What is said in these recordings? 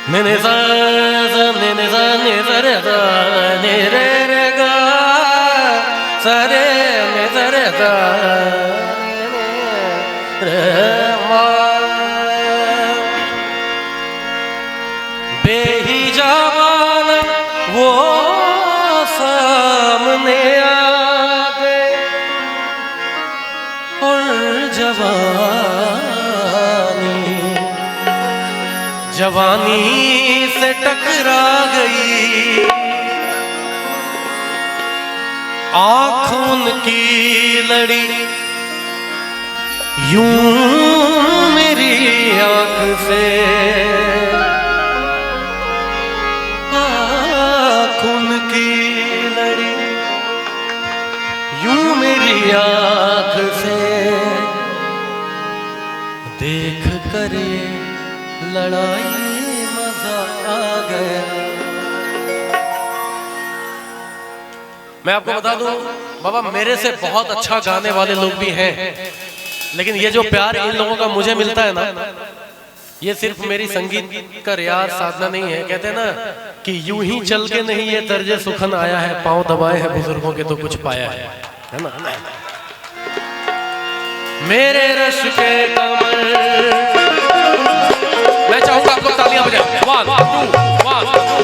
ने सा ने सा ने सा रे सा ने रे रे गा सा रे ने सा रे सा रे मा बेहिजान वो सामने आ गए और जवानी से टकरा गई, आँखों की लड़ी यूं मेरी आँख से, आँखों की लड़ी यूं मेरी आँख से देख कर लड़ाई मजा आ गया। मैं आपको बता दूं बाबा, मेरे से बहुत अच्छा गाने वाले लोग भी हैं, लेकिन ये जो प्यार इन लोगों का मुझे मिलता है ना, ये सिर्फ मेरी संगीत का रियाज साधना नहीं है। कहते हैं ना कि यूं ही चल के नहीं ये तर्ज सुखन आया है, पांव दबाए हैं बुजुर्गों के तो कुछ पाया है ना। मेरे रश के कमर, मैं चाहूंगा आपको तालियां बजाएं। 1 2 1 2।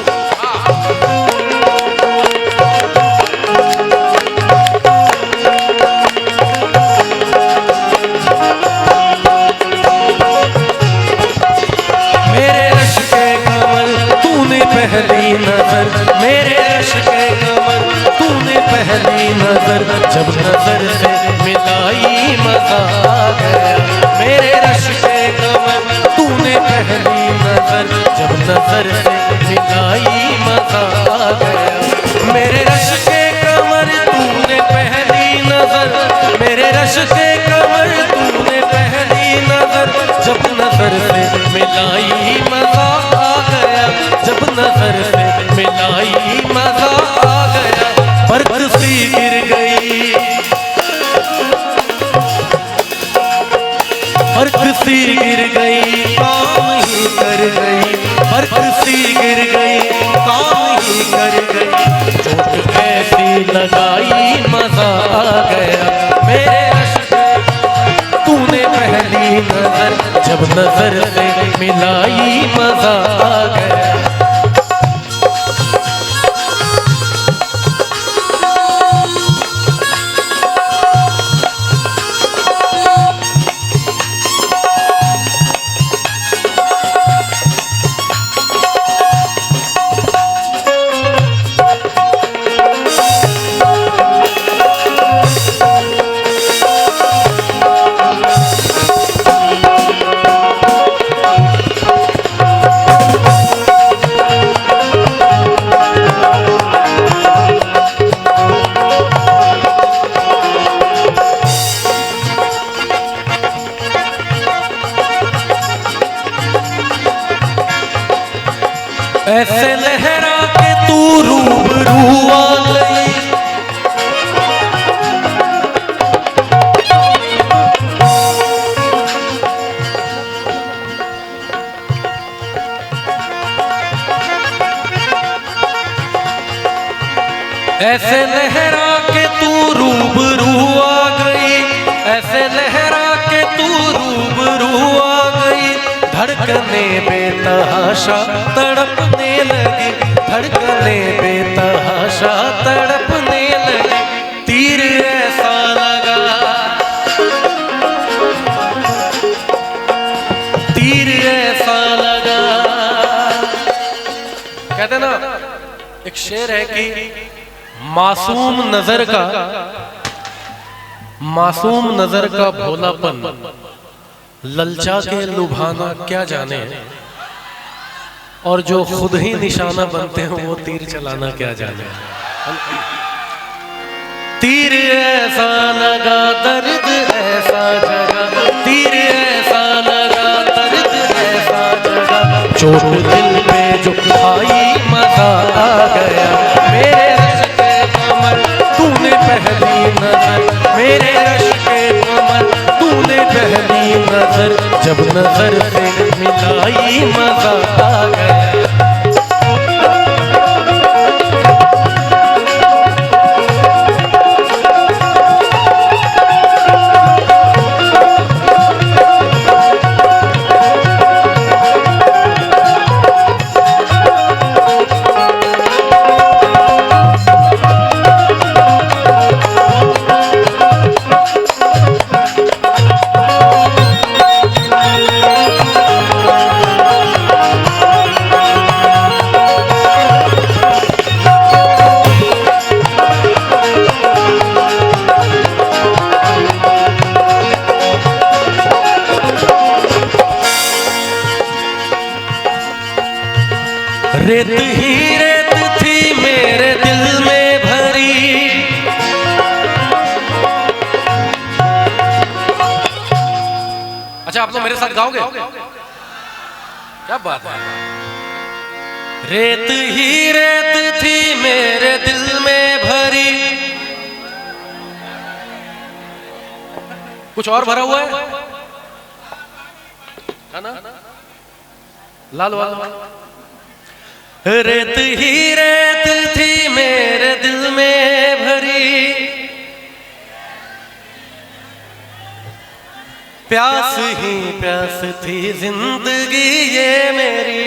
मेरे रश के कमर तूने पहली नजर, मेरे रश के कमर तूने पहली नजर, जब नजर से मिलाई मजा आ गया। मेरे रश के कमर तूने पहली नजर, जब नजर से मिलाई मजा आ गया। मेरे रश के कमर तूने पहली नजर, मेरे रश के कमर तूने पहली नजर, जब नजर से मिलाई मजा आ गया, जब नजर से मिलाई मजा आ गया। बरत सी गिर गई, बरत सी गिर गई, काम ही कर गई, बरत सी गिर गई, काम ही कर गई। चोट ऐसी लगाई मजा आ गया। मेरे रश तूने पहली नजर, जब नजर से मिलाई मजा आ गया। ऐसे लहरा के तू रूबरू आ गई, ऐसे लहरा के तू रूबरू आ गई, ऐसे लहरा के तू रूबरू आ गई। धड़कने बेतहाशा तड़पने लगी, धड़कने बेतहाशा तड़पने लगी। तीर ऐसा लगा, तीर ऐसा लगा। कहते ना, एक शेर है कि मासूम नजर का भोलापन ललचा के लुभाना क्या जाने, और जो खुद ही निशाना बनते हैं वो तीर चलाना क्या जाने। तीर ऐसा लगा, दर्द ऐसा जगा, तीर ऐसा लगा, दर्द ऐसा जगा। चोट दिल पे जो खाई मजा आ गया। मेरे रश के कमर तूने पहली नजर, मेरे रश के कमर तूने पहली नजर, जब नजर से मिलाई मजा आ गया। रेत ही रेत थी मेरे दिल में भरी। अच्छा आप लोग मेरे साथ गाओगे? क्या बात है। रेत ही रेत थी मेरे दिल में भरी। कुछ और भरा हुआ है ना? लाल वाला। रेत ही रेत थी मेरे दिल में भरी, प्यास ही प्यास थी जिंदगी ये मेरी।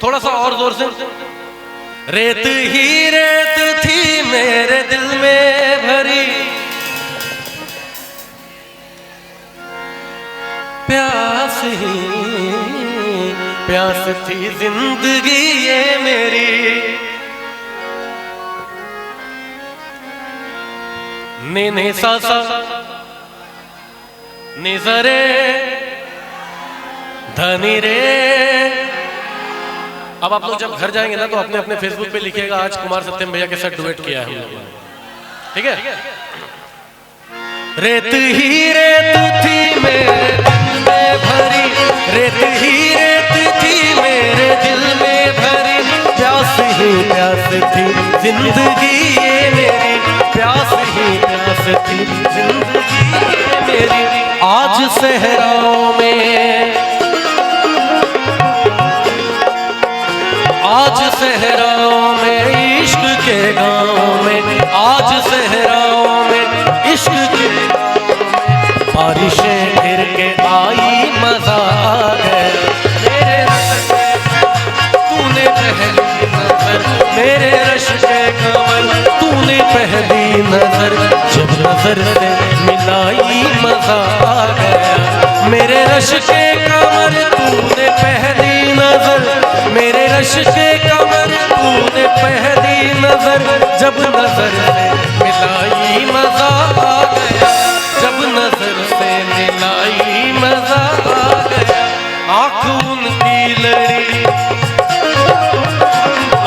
थोड़ा सा और जोर से। रेत ही रेत थी मेरे दिल में भरी, प्यास ही प्यास थी जिंदगी ये मेरी। ने सा सा निजरे धनी रे। अब आप लोग जब घर जाएंगे ना तो अपने अपने फेसबुक पे लिखिएगा आज कुमार सत्यम भैया के साथ डुएट किया है हम लोगों ने, ठीक है? रेत ही रेत थी मेरे दिल में भरी, रेत ही रेत थी मेरे दिल में भरी, प्यास ही प्यास थी जिंदगी ये मेरी, प्यास ही प्यास थी जिंदगी ये मेरी। आज सहराओं में, आज सहराओं में इश्क के गाँव में, आज सहराओं में इश्क के बारिशें फिर के आई मजा आ गया। मेरे तूने पहली नजर, मेरे रश के कमल तूने पहली नजर, जब नजर से मिलाई मजा आ गया। मेरे रश के कमल तूने पहली नजर, मेरे रश के कमल तूने पहली नजर, जब नजर से मिलाई मजा आ गया, जब नजर से मिलाई मजा आ गया। आँख उनकी लड़ी,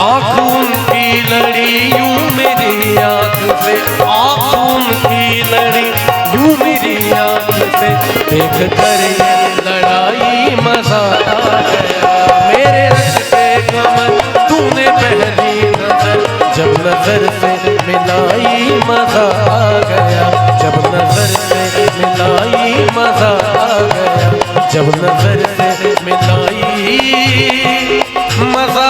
आँख उनकी लड़ी यूं मेरी आँख से, आँख उनकी लड़ी यूं मेरी आँख से, देख कर ये लड़ाई मजा आ गया। मेरे रश के कमल तूने पहली नजर, जब नजर से मिलाई मजा आ गया, जब नजर से मिलाई मजा आ गया, जब नजर से मिलाई मजा